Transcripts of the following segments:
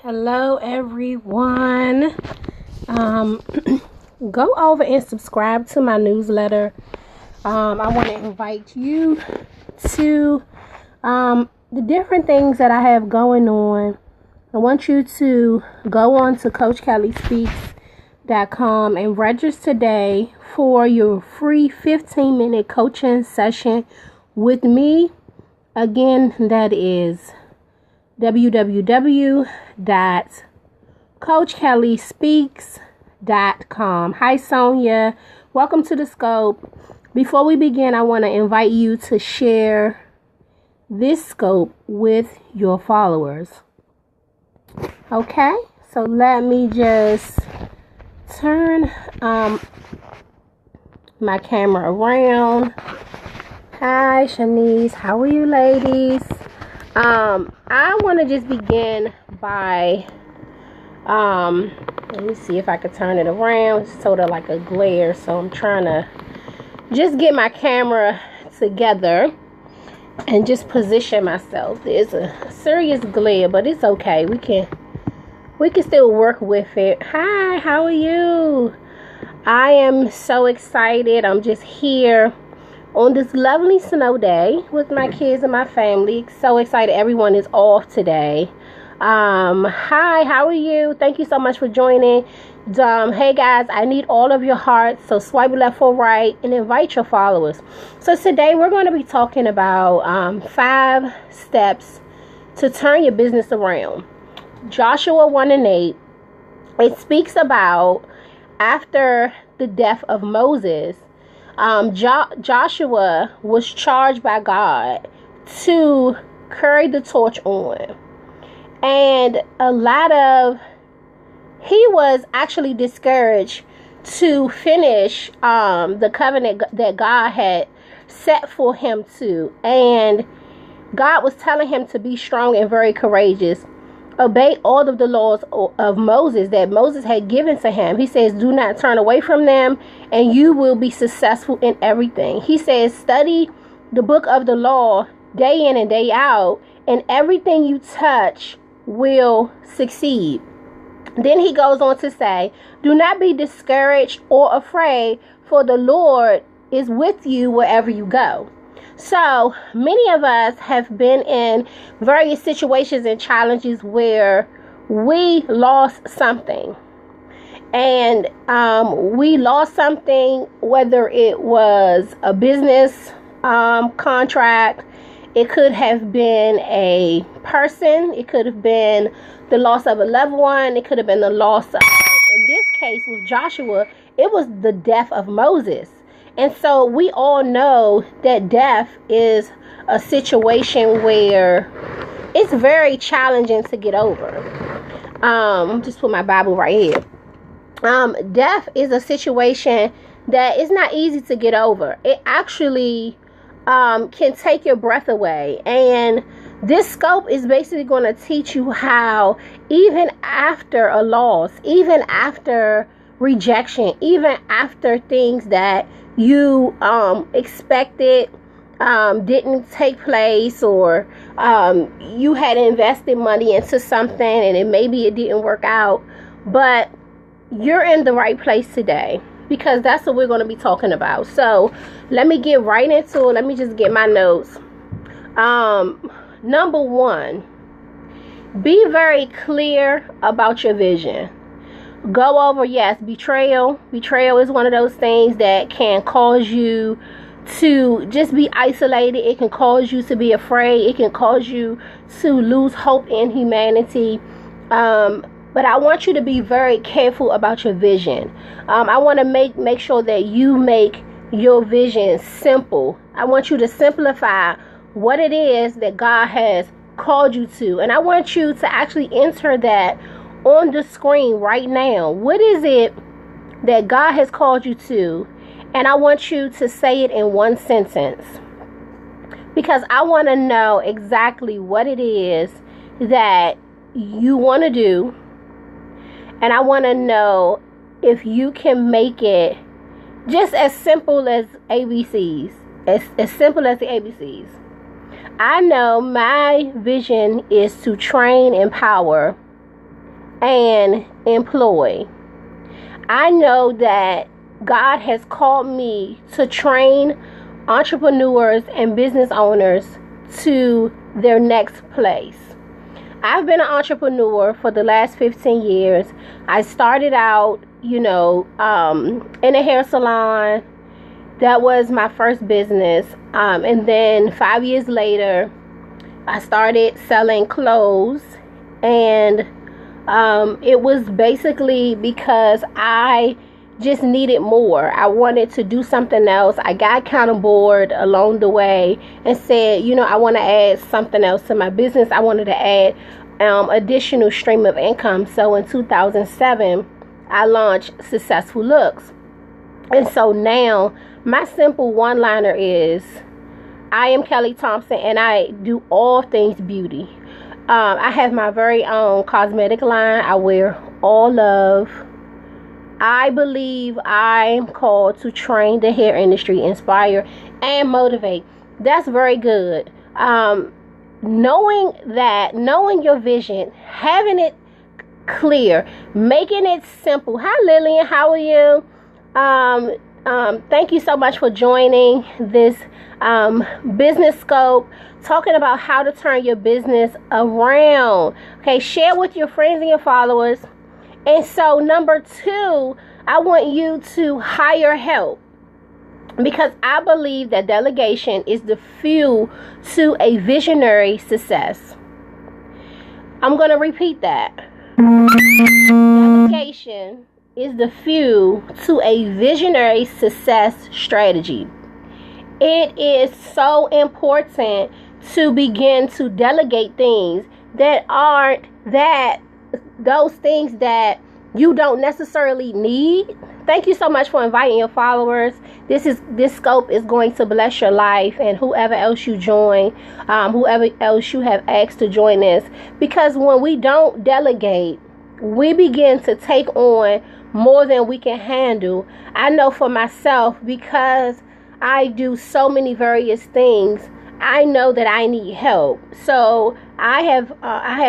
Hello everyone. Go over and subscribe to my newsletter. I want to invite you to the different things that I have going on. I want you to go on to CoachKellieSpeaks.com and register today for your free 15-minute coaching session with me. Again, that is www.CoachKellieSpeaks.com. Hi, Sonia. Welcome to the Scope. Before we begin, I want to invite you to share this Scope with your followers. Okay, so let me just turn my camera around. Hi, Shanice. How are you, ladies? I want to just begin by, let me see if I could turn it around. It's sort of like a glare, so I'm trying to just get my camera together and just position myself. There's a serious glare, but it's okay. We can still work with it. Hi, how are you? I am so excited. I'm just here on this lovely snow day with my kids and my family. So excited. Everyone is off today. Hi, how are you? Thank you so much for joining. Hey guys, I need all of your hearts. So swipe left or right and invite your followers. So today we're going to be talking about 5 steps to turn your business around. Joshua 1:8. It speaks about after the death of Moses. Joshua was charged by God to carry the torch on, and he was actually discouraged to finish the covenant that God had set for him to, and God was telling him to be strong and very courageous. Obey all of the laws of Moses that Moses had given to him. He says, do not turn away from them, and you will be successful in everything. He says, study the book of the law day in and day out, and everything you touch will succeed. Then he goes on to say, do not be discouraged or afraid, for the Lord is with you wherever you go. So many of us have been in various situations and challenges where we lost something. And we lost something, whether it was a business contract, it could have been a person, it could have been the loss of a loved one, it could have been the loss of, in this case with Joshua, it was the death of Moses. And so we all know that death is a situation where it's very challenging to get over. Just put my Bible right here. Death is a situation that is not easy to get over. It actually can take your breath away. And this scope is basically going to teach you how, even after a loss, even after rejection, even after things that you expected didn't take place, or you had invested money into something and maybe it didn't work out, but you're in the right place today, because that's what we're going to be talking about. So let me get right into it. Let me just get my notes. Number 1, be very clear about your vision. Go over, yes, betrayal. Betrayal is one of those things that can cause you to just be isolated. It can cause you to be afraid. It can cause you to lose hope in humanity. But I want you to be very careful about your vision. I want to make sure that you make your vision simple. I want you to simplify what it is that God has called you to. And I want you to actually enter that on the screen right now. What is it that God has called you to? And I want you to say it in one sentence, because I want to know exactly what it is that you want to do. And I want to know if you can make it just as simple as ABCs, as simple as the ABCs. I know my vision is to train, empower, and employ. I know that God has called me to train entrepreneurs and business owners to their next place. I've been an entrepreneur for the last 15 years. I started out, in a hair salon. That was my first business. And then 5 years later, I started selling clothes. And it was basically because I just needed more. I wanted to do something else. I got kind of bored along the way and said, I want to add something else to my business. I wanted to add additional stream of income. So in 2007, I launched Successful Looks. And so now my simple one-liner is, I am Kellie Thompson and I do all things beauty. I have my very own cosmetic line. I wear all love. I believe I'm called to train the hair industry, inspire, and motivate. That's very good. Knowing your vision, having it clear, making it simple. Hi, Lillian. How are you? Thank you so much for joining this business scope, talking about how to turn your business around. Okay, share with your friends and your followers. And so number 2, I want you to hire help, because I believe that delegation is the fuel to a visionary success. I'm going to repeat that. Delegation is the fuel to a visionary success strategy. It is so important to begin to delegate things that aren't those things that you don't necessarily need. Thank you so much for inviting your followers. This scope is going to bless your life, and whoever else you join, whoever else you have asked to join this. Because when we don't delegate, we begin to take on more than we can handle. I know for myself, because I do so many various things, I know that I need help. So I have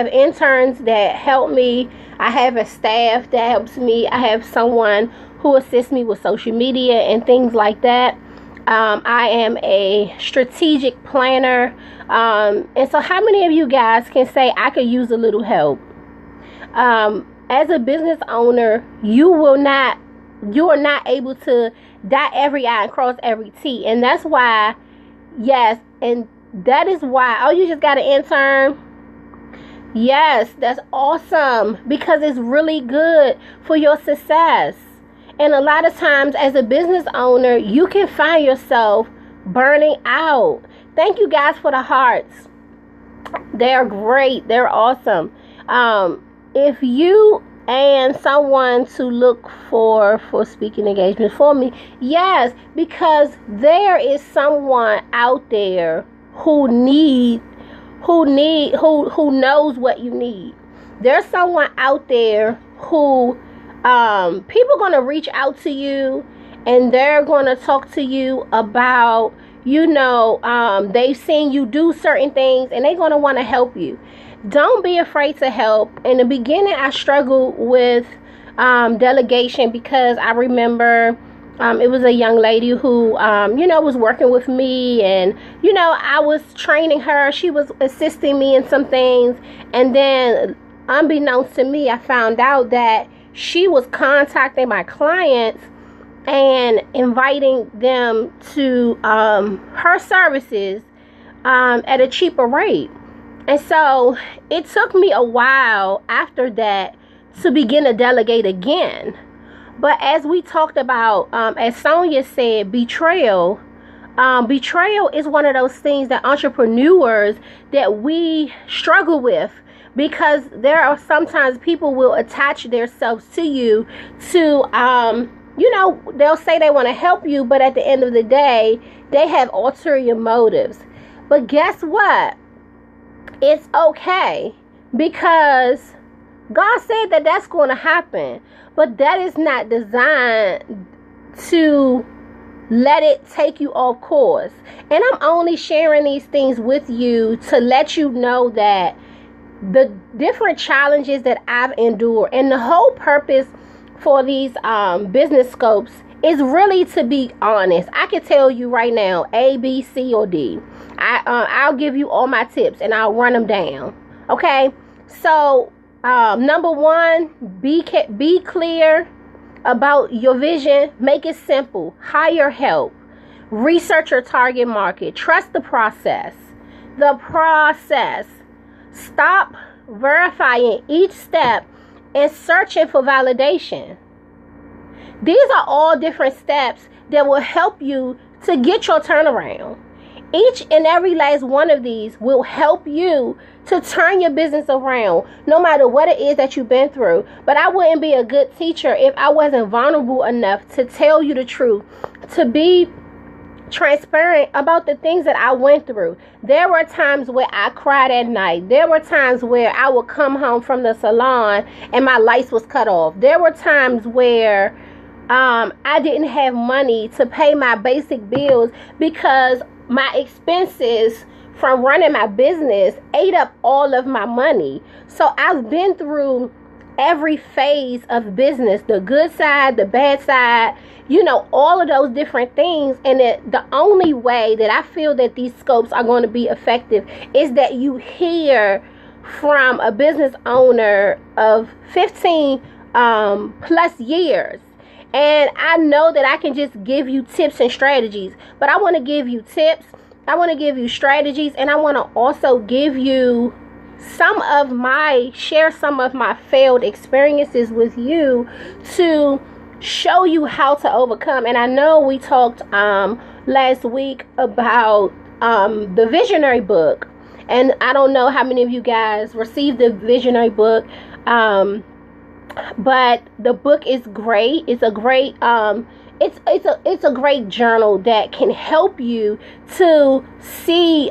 interns that help me. I have a staff that helps me. I have someone who assists me with social media and things like that. I am a strategic planner. And so how many of you guys can say, I could use a little help? As a business owner, you are not able to dot every I and cross every T. And that's why, yes, and that is why, oh, you just got an intern? Yes, that's awesome, because it's really good for your success. And a lot of times as a business owner, you can find yourself burning out. Thank you guys for the hearts. They're great. They're awesome. If you and someone to look for speaking engagements for me, yes, because there is someone out there who knows what you need. There's someone out there who people are going to reach out to you, and they're going to talk to you about, they've seen you do certain things, and they're going to want to help you. Don't be afraid to help. In the beginning, I struggled with delegation, because I remember it was a young lady who, was working with me, and, I was training her. She was assisting me in some things. And then unbeknownst to me, I found out that she was contacting my clients and inviting them to her services at a cheaper rate. And so it took me a while after that to begin to delegate again. But as we talked about, as Sonia said, betrayal is one of those things that entrepreneurs that we struggle with, because there are sometimes people will attach themselves to you to, they'll say they want to help you, but at the end of the day, they have ulterior motives. But guess what? It's okay, because God said that that's going to happen, but that is not designed to let it take you off course. And I'm only sharing these things with you to let you know that the different challenges that I've endured. And the whole purpose for these business scopes is really to be honest. I can tell you right now, A, B, C, or D. I'll give you all my tips and I'll run them down. Okay? So, number one, be clear about your vision. Make it simple. Hire help. Research your target market. Trust the process. The process. Stop verifying each step and searching for validation. These are all different steps that will help you to get your turnaround. Each and every last one of these will help you to turn your business around, no matter what it is that you've been through. But I wouldn't be a good teacher if I wasn't vulnerable enough to tell you the truth, to be transparent about the things that I went through. There were times where I cried at night. There were times where I would come home from the salon and my lights was cut off. There were times where I didn't have money to pay my basic bills because my expenses from running my business ate up all of my money. So I've been through every phase of business, the good side, the bad side, all of those different things. And the only way that I feel that these scopes are going to be effective is that you hear from a business owner of 15 plus years. And I know that I can just give you tips and strategies, but I want to give you tips, I want to give you strategies, and I want to also give you share some of my failed experiences with you to show you how to overcome. And I know we talked last week about the Visionary book, and I don't know how many of you guys received the Visionary book, but the book is great. It's a great it's a great journal that can help you to see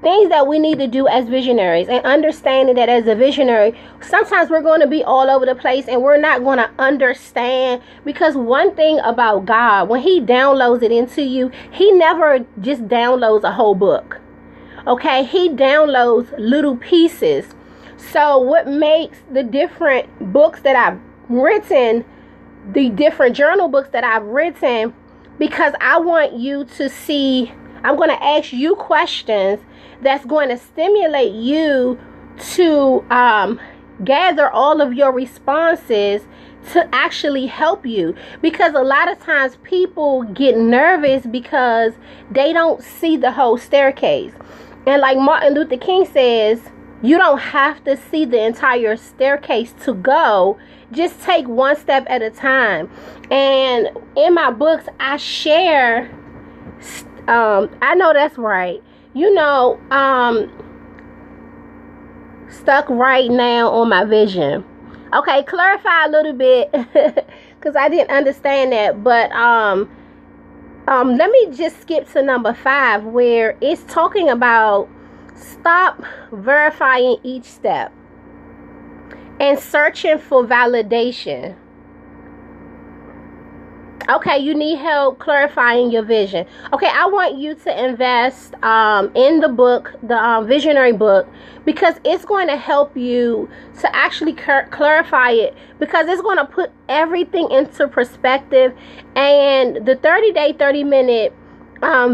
things that we need to do as visionaries, and understanding that as a visionary, sometimes we're going to be all over the place and we're not going to understand. Because one thing about God, when he downloads it into you, he never just downloads a whole book. Okay, he downloads little pieces. So what makes the different books that I've written, the different journal books that I've written, because I want you to see, I'm going to ask you questions that's going to stimulate you to gather all of your responses to actually help you. Because a lot of times people get nervous because they don't see the whole staircase. And like Martin Luther King says, you don't have to see the entire staircase to go. Just take one step at a time. And in my books, I share, I know that's right. Stuck right now on my vision. Okay, clarify a little bit because I didn't understand that. But let me just skip to number 5, where it's talking about stop verifying each step and searching for validation. Okay, you need help clarifying your vision. Okay, I want you to invest in the book, the Visionary book, because it's going to help you to actually clarify it, because it's going to put everything into perspective. And the 30-day, 30-minute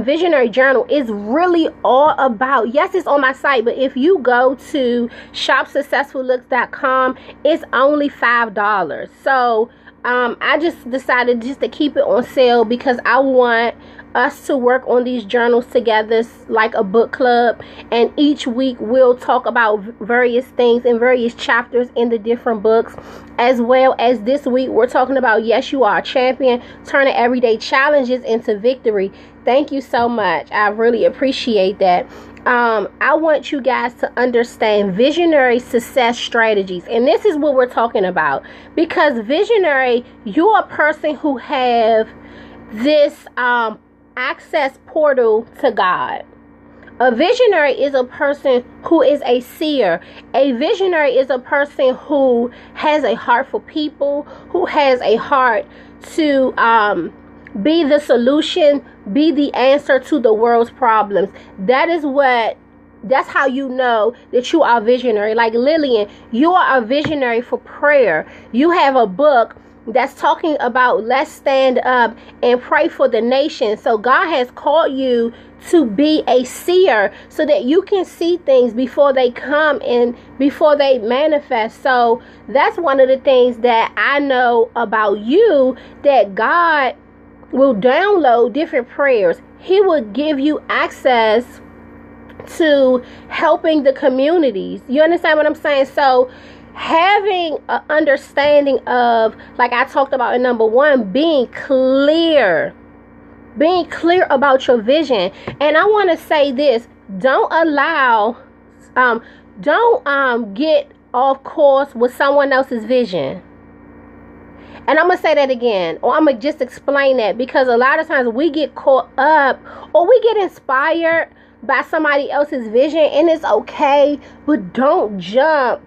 Visionary journal is really all about, yes, it's on my site, but if you go to shopsuccessfullooks.com, it's only $5. So I just decided just to keep it on sale because I want us to work on these journals together like a book club, and each week we'll talk about various things in various chapters in the different books. As well as this week we're talking about Yes, You Are a Champion, turning everyday challenges into victory. Thank you so much. I really appreciate that. I want you guys to understand visionary success strategies. And this is what we're talking about. Because visionary, you're a person who have this access portal to God. A visionary is a person who is a seer. A visionary is a person who has a heart for people, who has a heart to be the solution, be the answer to the world's problems. That is what That's how you know that you are visionary. Like Lillian, you are a visionary for prayer. You have a book that's talking about let's stand up and pray for the nation. So God has called you to be a seer so that you can see things before they come and before they manifest. So that's one of the things that I know about you, that God will download different prayers. He will give you access to helping the communities. You understand what I'm saying? So having an understanding of, like I talked about in number 1, being clear about your vision. And I want to say this: don't get off course with someone else's vision. And I'm going to say that again, or I'm going to just explain that, because a lot of times we get caught up or we get inspired by somebody else's vision, and it's okay, but don't jump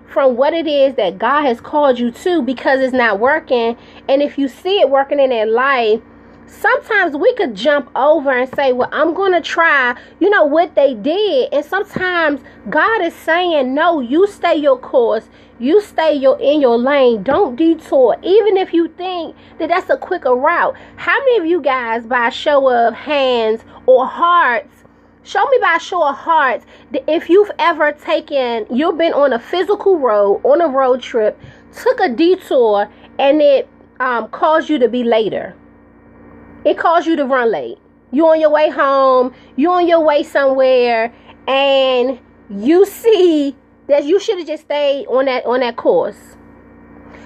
from what it is that God has called you to because it's not working. And if you see it working in their life, sometimes we could jump over and say, well, I'm going to try, what they did. And sometimes God is saying, no, you stay your course. You stay in your lane. Don't detour. Even if you think that that's a quicker route. How many of you guys, by a show of hands or hearts, show me by a show of hearts, if you've ever you've been on a physical road, on a road trip, took a detour, and it caused you to be later. It caused you to run late. You on your way home, you on your way somewhere, and you see that you should have just stayed on that course.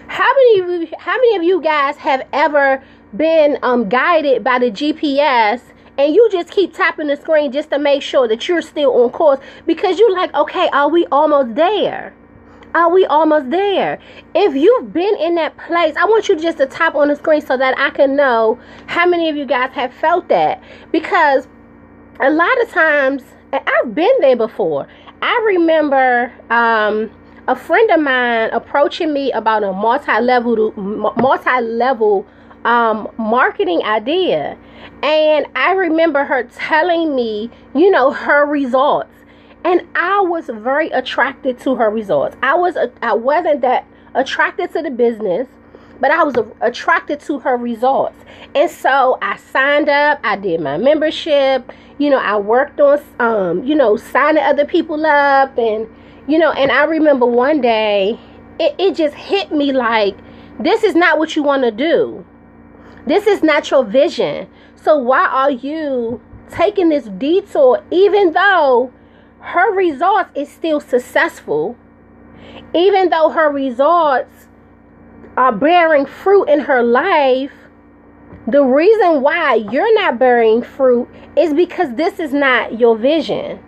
How many of you guys have ever been guided by the GPS, and you just keep tapping the screen just to make sure that you're still on course, because you're like, okay, are we almost there? Are we almost there? If you've been in that place, I want you just to tap on the screen so that I can know how many of you guys have felt that. Because a lot of times, and I've been there before. I remember a friend of mine approaching me about a multi-level marketing idea. And I remember her telling me, her results. And I was very attracted to her results. I wasn't that attracted to the business, but I was attracted to her results. And so I signed up. I did my membership. I worked on, signing other people up. And, and I remember one day, it just hit me like, this is not what you want to do. This is not your vision. So why are you taking this detour, even though her results is still successful, even though her results are bearing fruit in her life? The reason why you're not bearing fruit is because this is not your vision.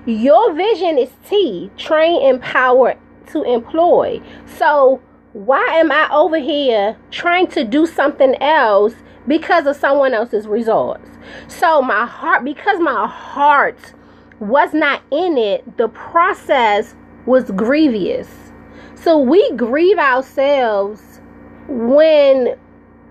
Your vision is T, train, empower, to employ. So why am I over here trying to do something else because of someone else's results? So because my heart was not in it, the process was grievous. So we grieve ourselves when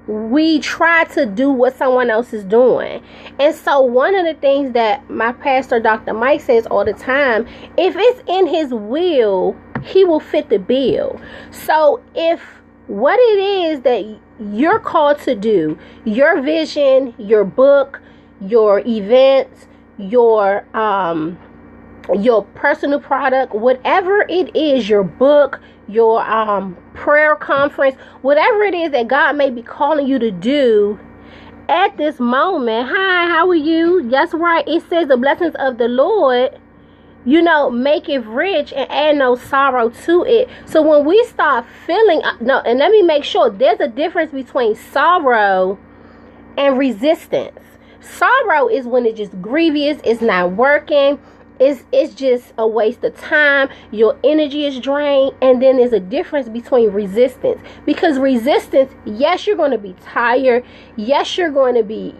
we try to do what someone else is doing. And so one of the things that my pastor, Dr. Mike, says all the time, if it's in his will, he will fit the bill. So if what it is that you're called to do, your vision, your book, your events, your personal product, whatever it is, your book, your prayer conference, whatever it is that God may be calling you to do at this moment. Hi, how are you? That's right. It says the blessings of the Lord, make it rich and add no sorrow to it. So when we start feeling, and let me make sure, there's a difference between sorrow and resistance. Sorrow is when it's just grievous, it's not working, it's just a waste of time, your energy is drained. And then there's a difference between resistance, because resistance, yes, you're going to be tired, yes, you're going to be,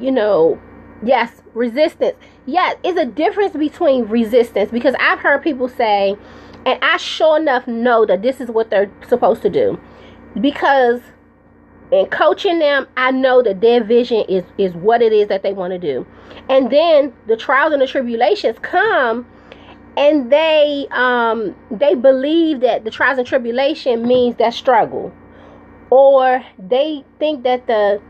yes, resistance. Yes, it's a difference between resistance, because I've heard people say, and I sure enough know that this is what they're supposed to do, because in coaching them, I know that their vision is what it is that they want to do. And then the trials and the tribulations come, and they believe that the trials and tribulation means that struggle, or they think that the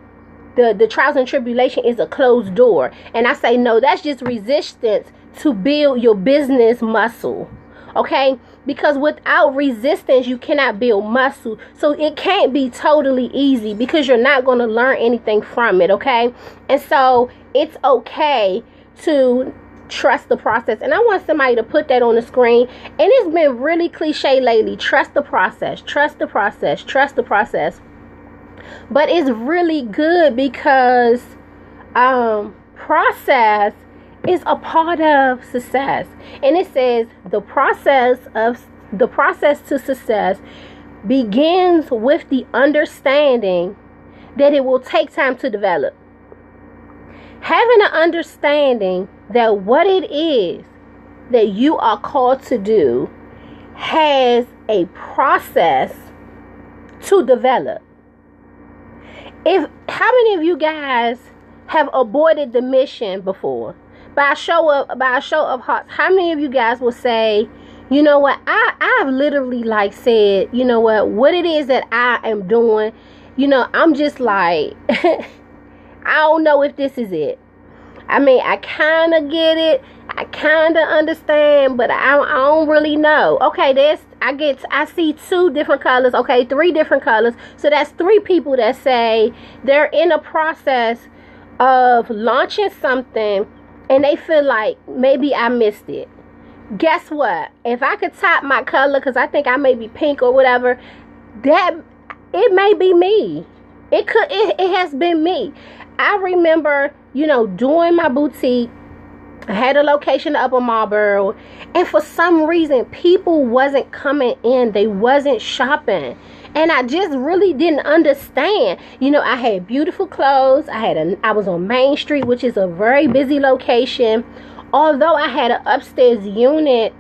trials and tribulation is a closed door. And I say, no, that's just resistance to build your business muscle. Okay? Because without resistance, you cannot build muscle. So it can't be totally easy, because you're not going to learn anything from it. Okay? And so it's okay to trust the process. And I want somebody to put that on the screen. And it's been really cliche lately. Trust the process. Trust the process. Trust the process. But it's really good, because process is a part of success. And it says the process to success begins with the understanding that it will take time to develop. Having an understanding that what it is that you are called to do has a process to develop. How many of you guys have aborted the mission before? By a show of hearts, how many of you guys will say, you know what, I've literally said, you know what it is that I am doing, I'm just like, I don't know if this is it. I mean, I kind of get it. I kind of understand, but I don't really know. Okay, I see 2 different colors. Okay, 3 different colors. So that's 3 people that say they're in a process of launching something and they feel like maybe I missed it. Guess what? If I could tap my color, because I think I may be pink or whatever, that it may be me. It has been me. I remember, doing my boutique. I had a location up on Marlboro, and for some reason people wasn't coming in. They wasn't shopping, and I just really didn't understand. I had beautiful clothes. I was on Main Street, which is a very busy location. Although I had an upstairs unit,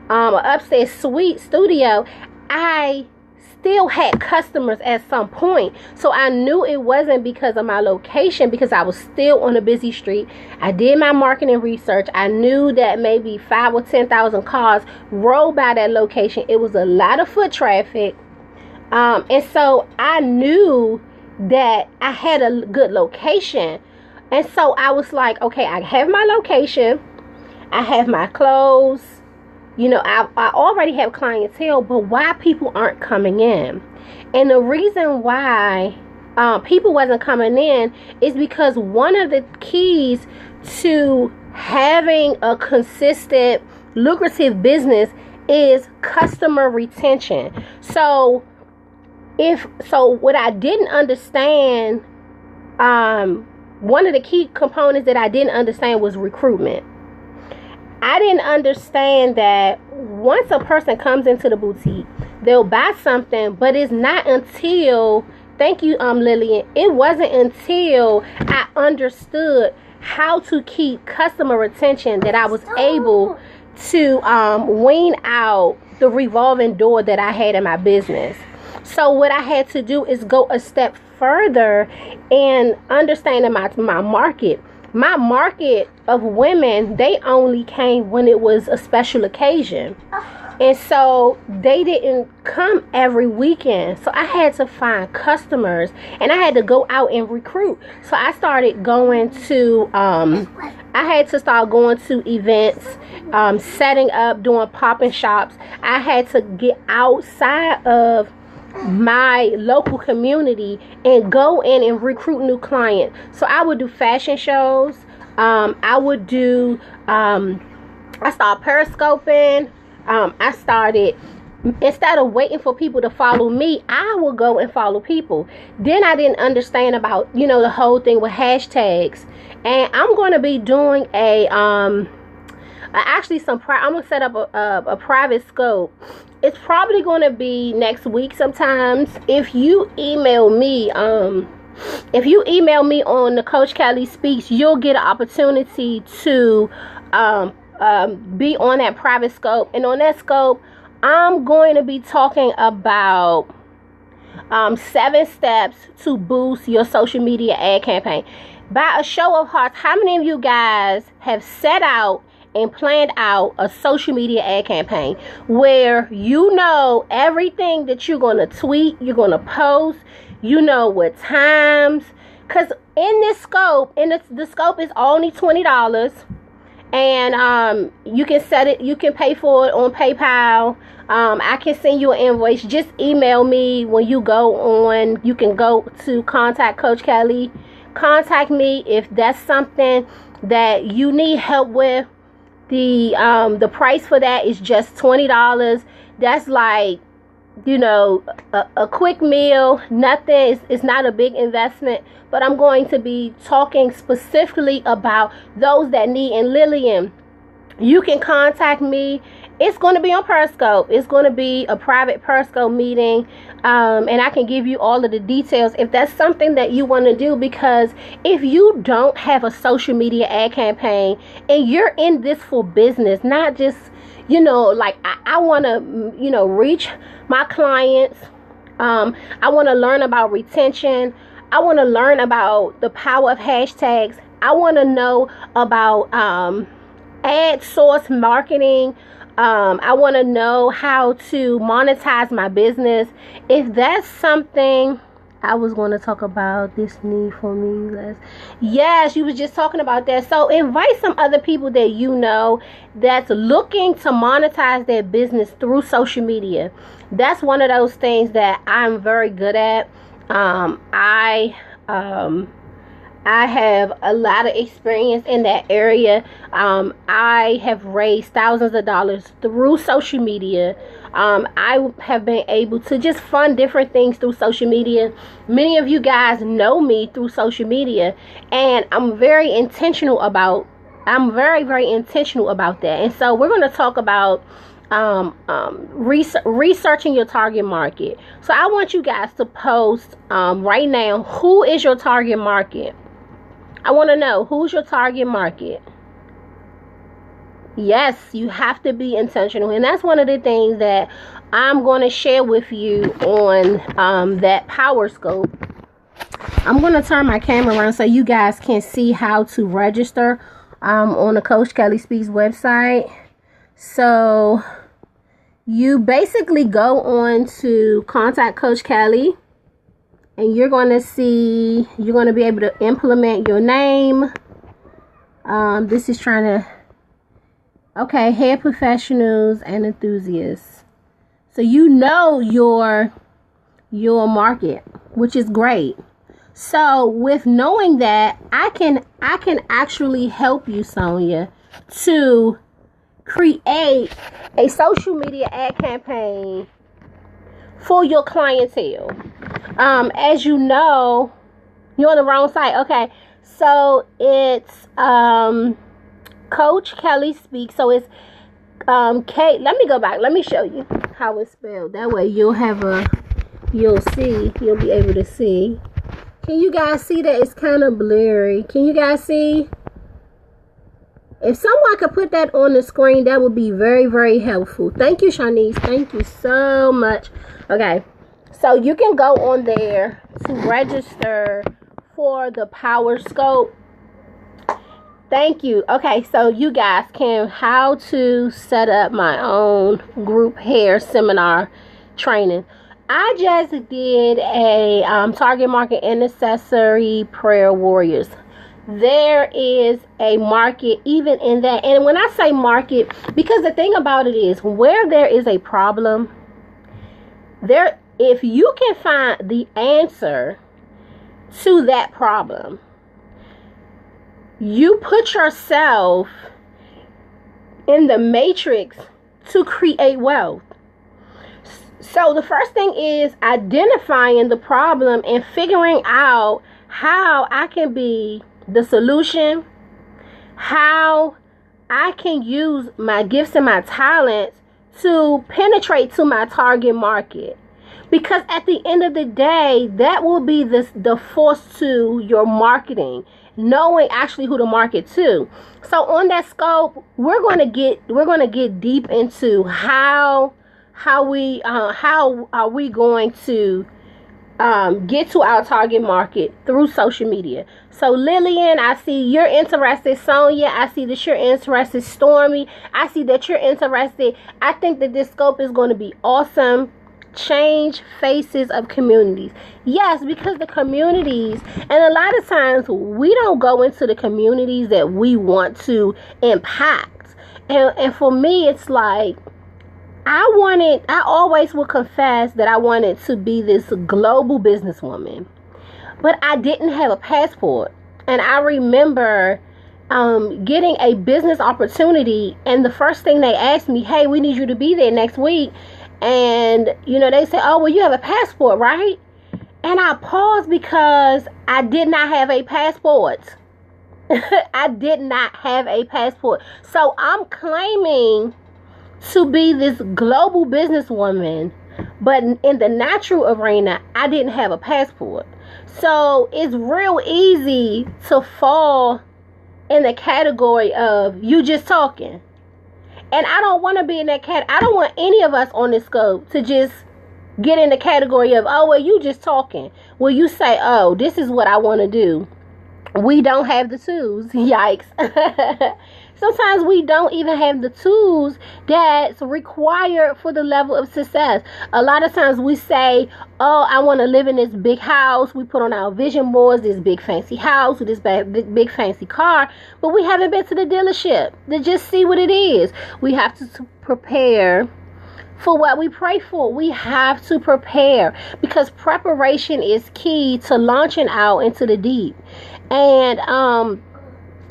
an upstairs suite studio, I still had customers at some point. So I knew it wasn't because of my location, because I was still on a busy street. I did my marketing research. I knew that maybe 5,000 or 10,000 cars rolled by that location. It was a lot of foot traffic. And so I knew that I had a good location. And so I was like, okay, I have my location. I have my clothes. I already have clientele, but why people aren't coming in? And the reason why people wasn't coming in is because one of the keys to having a consistent, lucrative business is customer retention. So what I didn't understand, one of the key components that I didn't understand was recruitment. I didn't understand that once a person comes into the boutique, they'll buy something, but it's not until, thank you, Lillian, it wasn't until I understood how to keep customer retention that I was able to wean out the revolving door that I had in my business. So what I had to do is go a step further in understanding my market. My market of women, they only came when it was a special occasion. And so they didn't come every weekend. So I had to find customers, and I had to go out and recruit. So I started going to, I had to start going to events, setting up, doing pop-in shops. I had to get outside of my local community and go in and recruit new clients. So I would do fashion shows. I would do, I started periscoping. I started, instead of waiting for people to follow me, I would go and follow people. Then I didn't understand about, the whole thing with hashtags. And I'm going to be doing I'm going to set up a private scope. It's probably going to be next week sometimes. If you email me on the Coach Kellie Speaks, you'll get an opportunity to be on that private scope. And on that scope, I'm going to be talking about 7 steps to boost your social media ad campaign. By a show of hearts, how many of you guys have set out and planned out a social media ad campaign where you know everything that you're going to tweet, you're going to post, you know what times. Because in this scope, the scope is only $20. And you can set it, you can pay for it on PayPal. I can send you an invoice. Just email me when you go on. You can go to contact Coach Kellie. Contact me if that's something that you need help with. The price for that is just $20. That's like, you know, a quick meal. Nothing. It's not a big investment. But I'm going to be talking specifically about those that need. And Lillian, you can contact me. It's going to be on Periscope. It's going to be a private Periscope meeting. And I can give you all of the details if that's something that you want to do. Because if you don't have a social media ad campaign and you're in this for business, not just, you know, like I want to, you know, reach my clients. I want to learn about retention. I want to learn about the power of hashtags. I want to know about ad source marketing. I want to know how to monetize my business. If that's something I was going to talk about, this need for me. Yes, you was just talking about that. So invite some other people that you know that's looking to monetize their business through social media. That's one of those things that I'm very good at. I have a lot of experience in that area. I have raised thousands of dollars through social media. I have been able to just fund different things through social media. Many of you guys know me through social media, and I'm very intentional about that. And so we're going to talk about researching your target market. So I want you guys to post right now, who is your target market? I want to know, who's your target market? Yes, you have to be intentional. And that's one of the things that I'm going to share with you on that power scope. I'm going to turn my camera around so you guys can see how to register on the Coach Kellie Speaks website. So you basically go on to contact Coach Kellie, and you're going to be able to implement your name. This is hair professionals and enthusiasts. So you know your market, which is great. So with knowing that, I can actually help you, Sonia, to create a social media ad campaign for your clientele. As you know, you're on the wrong site. Okay, so it's Coach Kellie Speaks. So it's K. Let me go back. Let me show you how it's spelled. That way you'll be able to see. Can you guys see that? It's kind of blurry. Can you guys see? If someone could put that on the screen, that would be very, very helpful. Thank you, Shanice. Thank you so much. Okay, so you can go on there to register for the Power Scope. Thank you. Okay, so you guys can how to set up my own group hair seminar training. I just did a target market intercessory prayer warriors. There is a market even in that. And when I say market, because the thing about it is, where there is a problem, if you can find the answer to that problem, you put yourself in the matrix to create wealth. So the first thing is identifying the problem and figuring out how I can be the solution, how I can use my gifts and my talents to penetrate to my target market. Because at the end of the day, that will be the force to your marketing, knowing actually who to market to. So on that scope, we're going to get deep into how are we going to get to our target market through social media. So Lillian, I see you're interested. Sonia, I see that you're interested. Stormy, I see that you're interested. I think that this scope is going to be awesome. Change faces of communities. Yes, because the communities, and a lot of times we don't go into the communities that we want to impact. And for me, it's like, I always would confess that I wanted to be this global businesswoman, but I didn't have a passport. And I remember getting a business opportunity, and the first thing they asked me, hey, we need you to be there next week. And, they said, oh, well, you have a passport, right? And I paused because I did not have a passport. I did not have a passport. So I'm claiming to be this global businesswoman, but in the natural arena, I didn't have a passport. So it's real easy to fall in the category of you just talking. And I don't want to be in that I don't want any of us on this scope to just get in the category of, oh, well, you just talking. Well, you say, oh, this is what I want to do. We don't have the tools. Yikes. Sometimes we don't even have the tools that's required for the level of success. A lot of times we say, oh, I want to live in this big house. We put on our vision boards, this big fancy house with this big fancy car, but we haven't been to the dealership to just see what it is. We have to prepare for what we pray for. We have to prepare, because preparation is key to launching out into the deep. And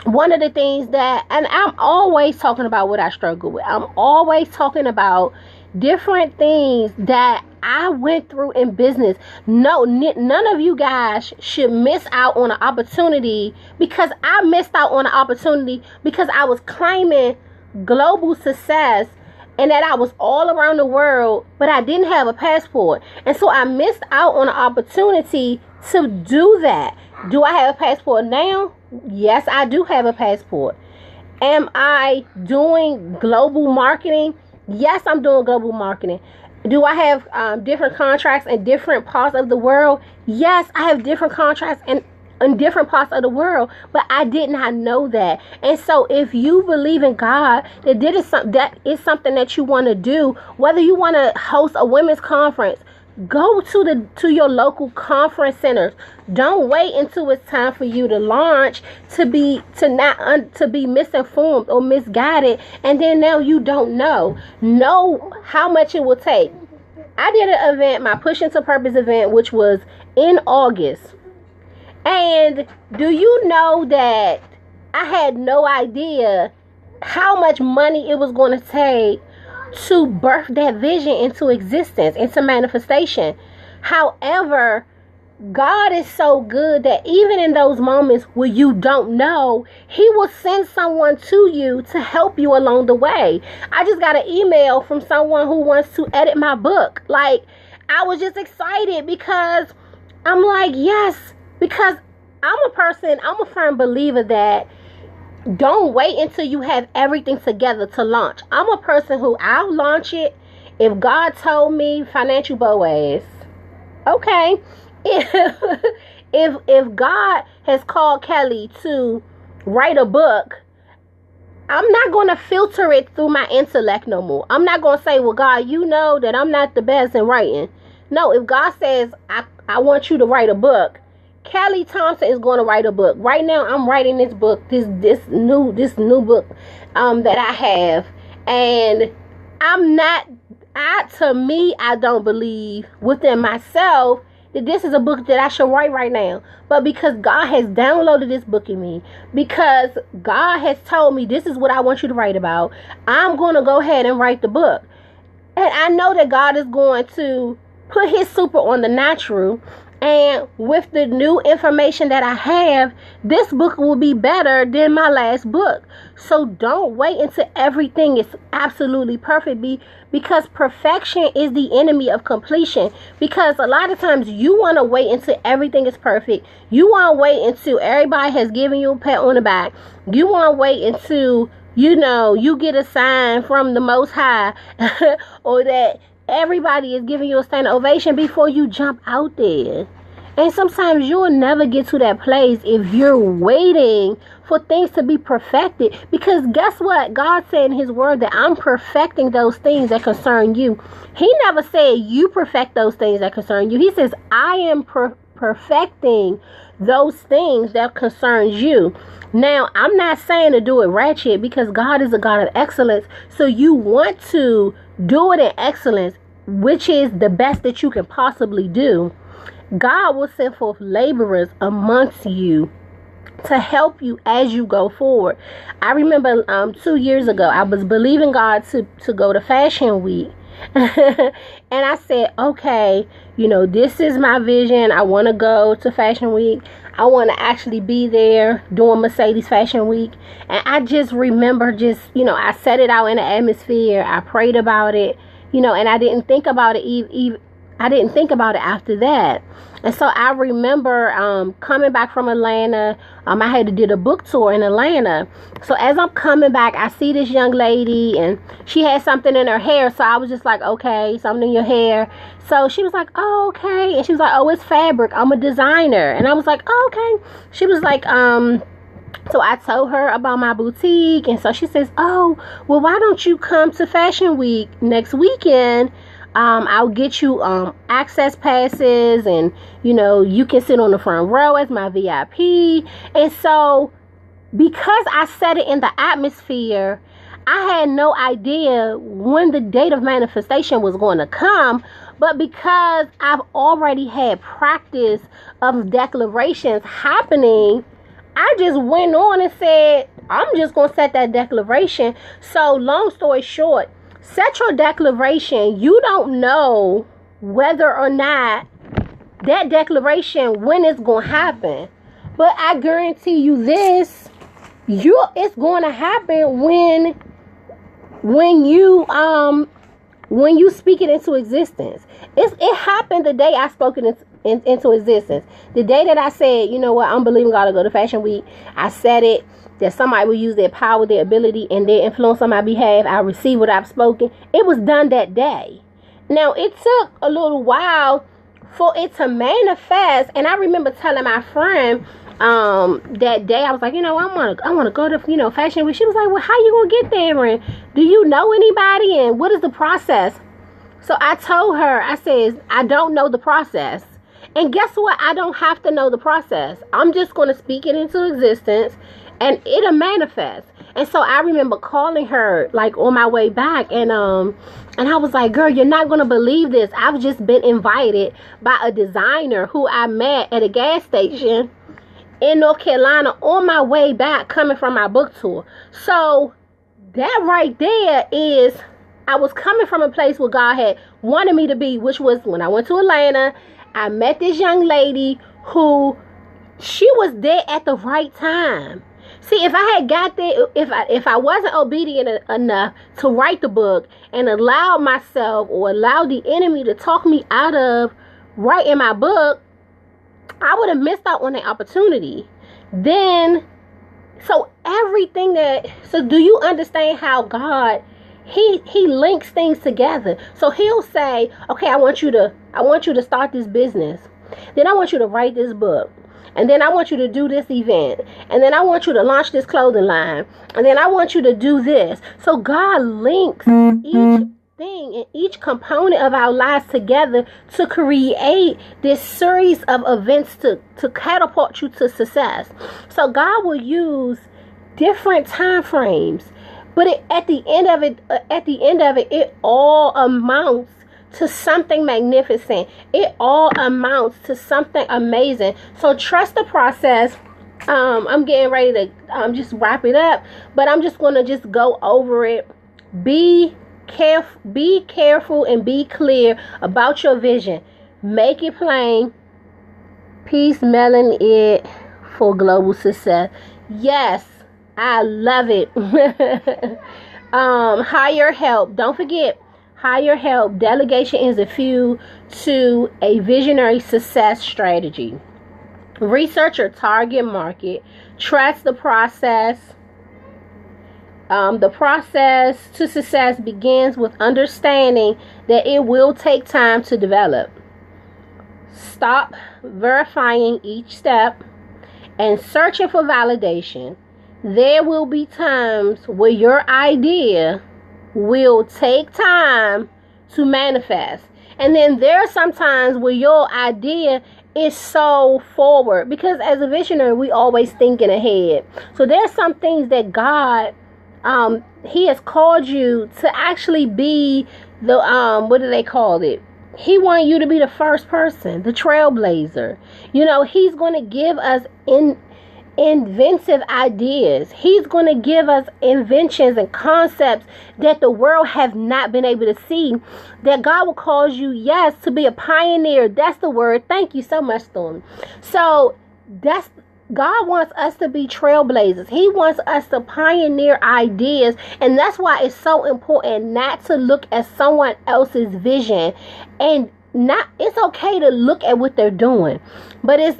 one of the things that, and I'm always talking about what I struggle with. I'm always talking about different things that I went through in business. No, none of you guys should miss out on an opportunity, because I missed out on an opportunity because I was claiming global success and that I was all around the world, but I didn't have a passport. And so I missed out on an opportunity to do that. Do I have a passport now? Yes, I do have a passport. Am I doing global marketing? Yes, I'm doing global marketing. Do I have different contracts in different parts of the world? Yes, I have different contracts in different parts of the world, but I did not know that. And so if you believe in God, that is something that you want to do, whether you want to host a women's conference, go to your local conference centers. Don't wait until it's time for you to launch to be misinformed or misguided, and then now you don't know how much it will take. I did an event, my Push Into Purpose event, which was in August. And do you know that I had no idea how much money it was going to take to birth that vision into existence, into manifestation? However, God is so good that even in those moments where you don't know, He will send someone to you to help you along the way. I just got an email from someone who wants to edit my book. Like, I was just excited because I'm like, yes, because I'm a firm believer that don't wait until you have everything together to launch. I'm a person who, I'll launch it if God told me Financial Boaz. Okay. If God has called Kelly to write a book, I'm not going to filter it through my intellect no more. I'm not going to say, well, God, you know that I'm not the best in writing. No, if God says, I want you to write a book, Kellie Thompson is going to write a book. Right now, I'm writing this book, this new book that I have, and I don't believe within myself that this is a book that I should write right now. But because God has downloaded this book in me, because God has told me this is what I want you to write about, I'm going to go ahead and write the book. And I know that God is going to put His super on the natural. And with the new information that I have, this book will be better than my last book. So don't wait until everything is absolutely perfect, because perfection is the enemy of completion. Because a lot of times you want to wait until everything is perfect. You want to wait until everybody has given you a pat on the back. You want to wait until, you get a sign from the Most High or that everybody is giving you a standing ovation before you jump out there. And sometimes you'll never get to that place if you're waiting for things to be perfected. Because guess what? God said in his word that I'm perfecting those things that concern you. He never said you perfect those things that concern you. He says, I am perfecting those things that concerns you. Now, I'm not saying to do it ratchet, because God is a God of excellence. So you want to do it in excellence, which is the best that you can possibly do. God will send forth laborers amongst you to help you as you go forward. I remember 2 years ago, I was believing God to go to Fashion Week. And I said, okay, this is my vision. I want to go to Fashion Week. I want to actually be there during Mercedes Fashion Week. And I just remember I set it out in the atmosphere. I prayed about it, and I didn't think about it I didn't think about it after that. And so I remember coming back from Atlanta. I had to do a book tour in Atlanta. So as I'm coming back, I see this young lady, and she had something in her hair. So I was just like, okay, something in your hair. So she was like, oh, okay. And she was like, oh, it's fabric. I'm a designer. And I was like, oh, okay. She was like, so I told her about my boutique. And so she says, oh, well, why don't you come to Fashion Week next weekend? I'll get you access passes, and you can sit on the front row as my VIP. And so because I set it in the atmosphere, I had no idea when the date of manifestation was going to come. But because I've already had practice of declarations happening, I just went on and said, I'm just going to set that declaration. So long story short, set your declaration. You don't know whether or not that declaration, when it's going to happen. But I guarantee you this, it's going to happen when you speak it into existence. It happened the day I spoke it into existence. The day that I said, you know what, I'm believing God to go to Fashion Week. I said it, that somebody will use their power, their ability, and their influence on my behalf. I receive what I've spoken. It was done that day. Now, it took a little while for it to manifest. And I remember telling my friend that day, I was like, I want to go to, Fashion Week. She was like, well, how you going to get there? And do you know anybody? And what is the process? So I told her, I said, I don't know the process. And guess what? I don't have to know the process. I'm just going to speak it into existence, and it'll manifest. And so I remember calling her like on my way back, and I was like, girl, you're not going to believe this. I've just been invited by a designer who I met at a gas station in North Carolina on my way back coming from my book tour. So that right there is, I was coming from a place where God had wanted me to be, which was when I went to Atlanta. I met this young lady who, she was there at the right time. See, if I had got there, if I wasn't obedient enough to write the book and allow myself or allow the enemy to talk me out of writing my book, I would have missed out on the opportunity. Then, so do you understand how God, He links things together? So He'll say, okay, I want you to start this business. Then I want you to write this book. And then I want you to do this event. And then I want you to launch this clothing line. And then I want you to do this. So God links each thing and each component of our lives together to create this series of events to catapult you to success. So God will use different time frames. But at the end of it, it all amounts to something magnificent. It all amounts to something amazing. So trust the process. I'm getting ready to just wrap it up, but I'm just going to just go over it. Be careful and be clear about your vision. Make it plain. Peace, Melon it for global success. Yes, I love it. Hire help. Don't forget, hire help. Delegation is a fuel to a visionary success strategy. Research your target market. Trust the process. The process to success begins with understanding that it will take time to develop. Stop verifying each step and searching for validation. There will be times where your idea will take time to manifest. And then there are some times where your idea is so forward, because as a visionary, we always thinking ahead. So there's some things that God, he has called you to actually be the, what do they call it? He wants you to be the first person, the trailblazer. You know, he's going to give us inventive ideas. He's going to give us inventions and concepts that the world has not been able to see, that God will cause you, yes, to be a pioneer. That's the word. Thank you so much, Storm. So that's, God wants us to be trailblazers. He wants us to pioneer ideas. And that's why it's so important not to look at someone else's vision. And it's okay to look at what they're doing, but it's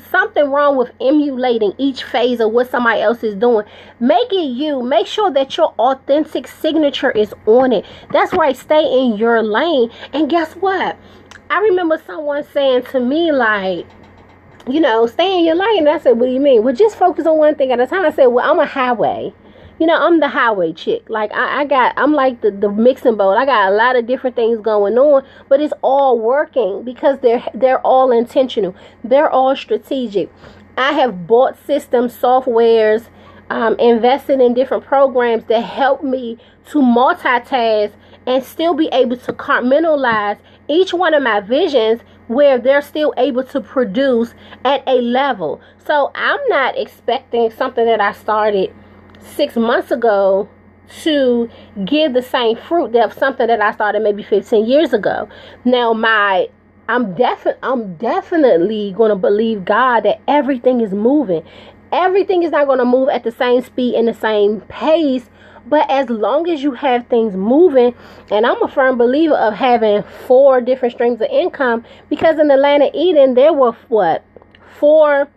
something wrong with emulating each phase of what somebody else is doing. Make it you. Make sure that your authentic signature is on it. That's right. Stay in your lane. And guess what? I remember someone saying to me, like, you know, stay in your lane. And I said, what do you mean? Well, just focus on one thing at a time. I said, well, I'm a highway. You know, I'm the highway chick. Like, I'm like the mixing bowl. I got a lot of different things going on, but it's all working because they're all intentional. They're all strategic. I have bought systems, softwares, invested in different programs that help me to multitask and still be able to compartmentalize each one of my visions where they're still able to produce at a level. So I'm not expecting something that I started 6 months ago to give the same fruit that something that I started maybe 15 years ago. Now, I'm definitely going to believe God that everything is moving. Everything is not going to move at the same speed and the same pace, but as long as you have things moving, and I'm a firm believer of having 4 different streams of income, because in the land of Eden, there were 4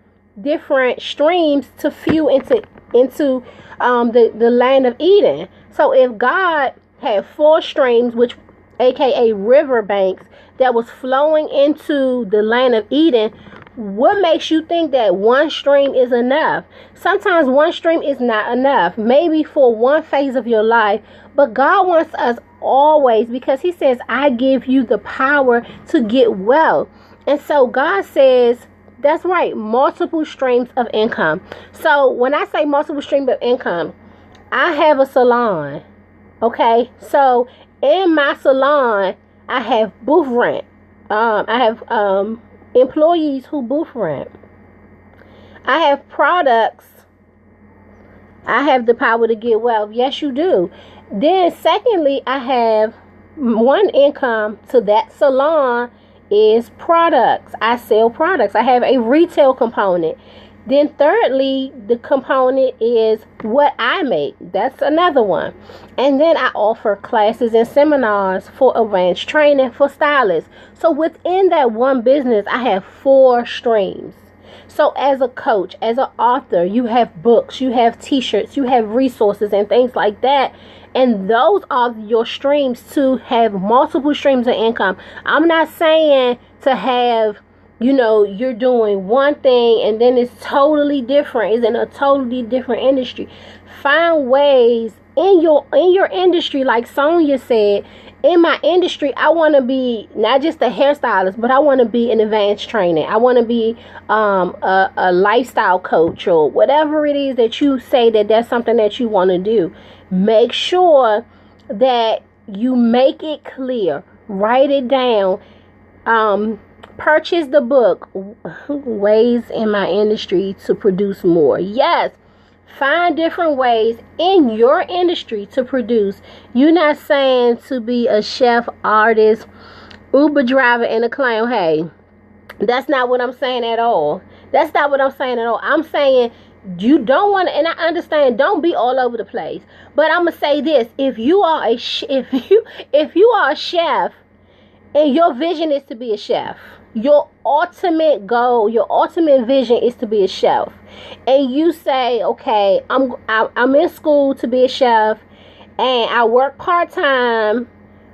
different streams to fuel into the land of Eden. So if God had 4 streams, which aka river banks, that was flowing into the land of Eden, what makes you think that one stream is enough? Sometimes one stream is not enough, maybe for one phase of your life, but God wants us always, because he says, I give you the power to get wealth. And so God says, that's right, multiple streams of income. So when I say multiple streams of income, I have a salon. Okay, so in my salon, I have booth rent. I have employees who booth rent. I have products. I have the power to get wealth. Yes, you do. Then secondly, I have one income to that salon is products. I sell products. I have a retail component. Then thirdly, the component is what I make. That's another one. And then I offer classes and seminars for advanced training for stylists. So within that one business, I have 4 streams. So as a coach, as an author, you have books, you have t-shirts, you have resources and things like that. And those are your streams to have multiple streams of income. I'm not saying to have, you know, you're doing one thing and then it's totally different. It's in a totally different industry. Find ways in your industry, like Sonia said. In my industry, I want to be not just a hairstylist, but I want to be an advanced trainer. I want to be a lifestyle coach, or whatever it is that you say that's something that you want to do. Make sure that you make it clear. Write it down. Purchase the book, Ways in My Industry to Produce More. Yes. Find different ways in your industry to produce. You're not saying to be a chef, artist, Uber driver, and a clown. Hey, that's not what I'm saying at all. That's not what I'm saying at all. I'm saying you don't want to, and I understand, don't be all over the place. But I'm gonna say this: if you are a chef, And your vision is to be a chef. Your ultimate goal, your ultimate vision is to be a chef. And you say, okay, I'm in school to be a chef, and I work part-time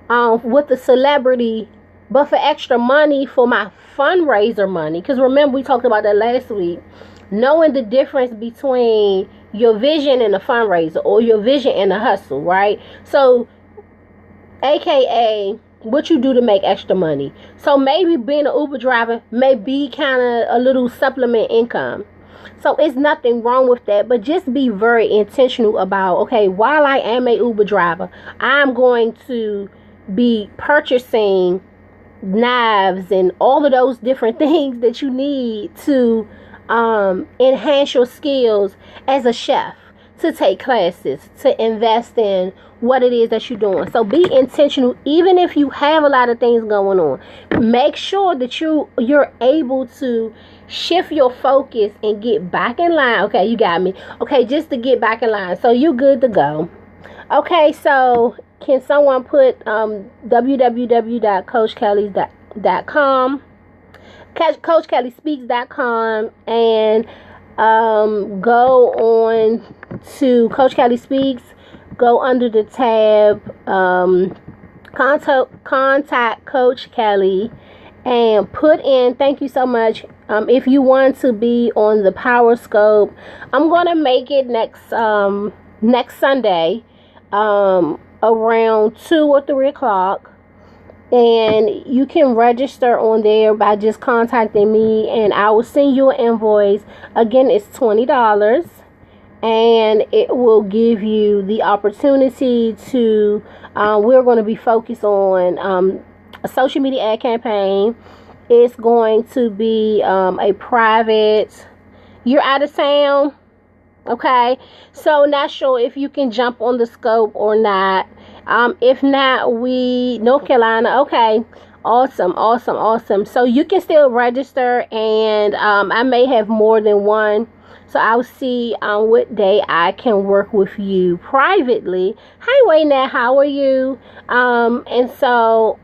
with a celebrity, but for extra money for my fundraiser money. Because remember, we talked about that last week. Knowing the difference between your vision and a fundraiser, or your vision and a hustle, right? So, AKA, what you do to make extra money. So maybe being an Uber driver may be kind of a little supplement income. So it's nothing wrong with that, but just be very intentional about, okay, while I am a Uber driver, I'm going to be purchasing knives and all of those different things that you need to enhance your skills as a chef, to take classes, to invest in what it is that you're doing. So be intentional, even if you have a lot of things going on. Make sure that you're able to shift your focus and get back in line. Okay, you got me. Okay, just to get back in line. So you're good to go. Okay, so can someone put www.coachkelly.com, coachkellyspeaks.com, and go on to Coach Kellie Speaks, go under the tab contact Coach Kellie, and put in, thank you so much. If you want to be on the Power Scope, I'm gonna make it next Sunday around 2 or 3 o'clock. And you can register on there by just contacting me, and I will send you an invoice. Again, it's $20, and it will give you the opportunity to, we're going to be focused on a social media ad campaign. It's going to be a private, you're out of town, okay? So not sure if you can jump on the scope or not. If not, North Carolina. Okay. Awesome. So you can still register, and I may have more than one. So I'll see on what day I can work with you privately. Hi, Wayne, how are you? And so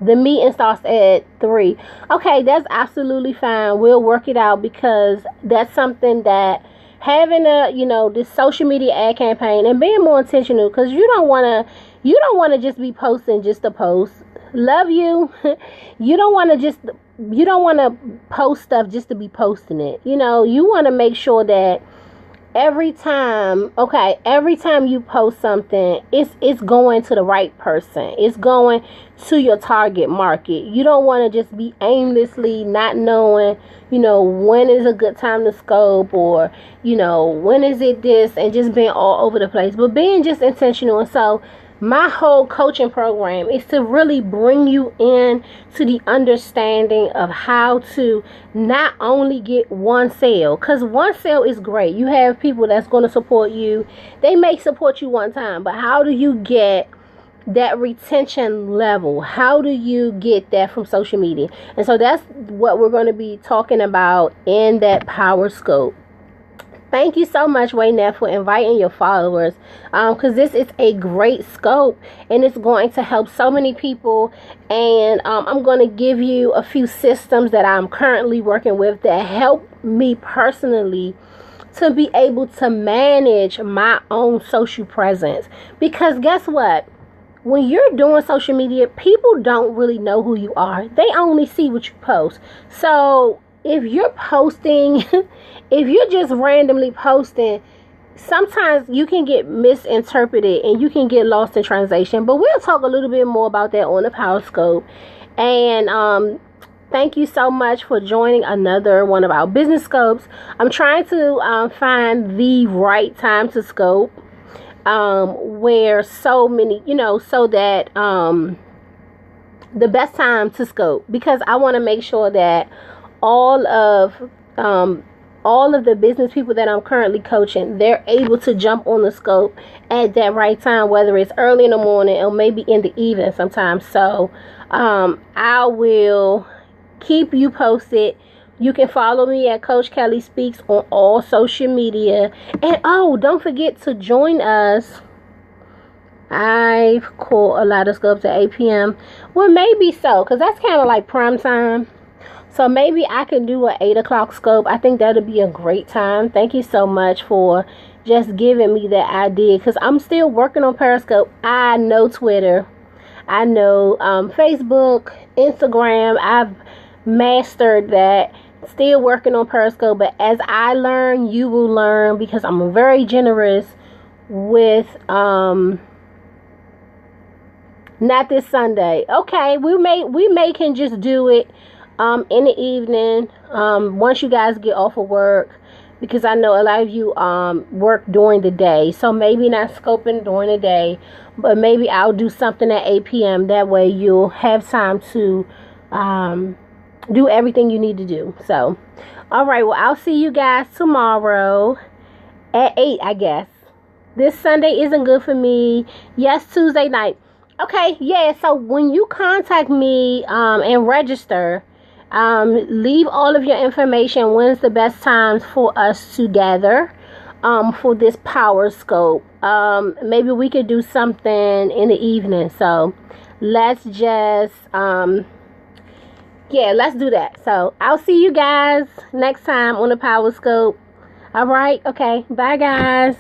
the meeting starts at 3. Okay, that's absolutely fine. We'll work it out, because that's something that having this social media ad campaign and being more intentional, because you don't want to just be posting just to post. Love you. You don't want to post stuff just to be posting it. You want to make sure that every time you post something, it's going to the right person. It's going to your target market. You don't want to just be aimlessly not knowing, when is a good time to scope, or, when is it this, and just being all over the place, but being just intentional. And so my whole coaching program is to really bring you in to the understanding of how to not only get one sale, because one sale is great. You have people that's going to support you. They may support you one time, but how do you get that retention level? How do you get that from social media? And so that's what we're going to be talking about in that Power Scope. Thank you so much, Wayne, for inviting your followers, because this is a great scope, and it's going to help so many people. And I'm going to give you a few systems that I'm currently working with that help me personally to be able to manage my own social presence. Because guess what? When you're doing social media, people don't really know who you are. They only see what you post. So if you're posting, if you're just randomly posting, sometimes you can get misinterpreted and you can get lost in translation. But we'll talk a little bit more about that on the Power Scope. And thank you so much for joining another one of our business scopes. I'm trying to find the right time to scope, where so many, so that the best time to scope, because I want to make sure that all of the business people that I'm currently coaching, they're able to jump on the scope at that right time, whether it's early in the morning or maybe in the evening sometimes. So I will keep you posted. You can follow me at Coach Kellie Speaks on all social media. And don't forget to join us I've caught a lot of scopes at 8 p.m. Well, maybe so, because that's kind of like prime time. So maybe I can do an 8 o'clock scope. I think that'll be a great time. Thank you so much for just giving me that idea, because I'm still working on Periscope. I know Twitter. I know Facebook, Instagram. I've mastered that. Still working on Periscope. But as I learn, you will learn, because I'm very generous with not this Sunday. Okay, we may can just do it in the evening, once you guys get off of work, because I know a lot of you work during the day. So maybe not scoping during the day, but maybe I'll do something at 8 p.m. That way you'll have time to do everything you need to do. So, all right, well, I'll see you guys tomorrow at 8, I guess. This Sunday isn't good for me. Yes, Tuesday night. Okay, yeah, so when you contact me and register, leave all of your information. When's the best times for us to gather for this power scope? Maybe we could do something in the evening. So let's just let's do that. So I'll see you guys next time on the power scope. All right, okay, bye guys.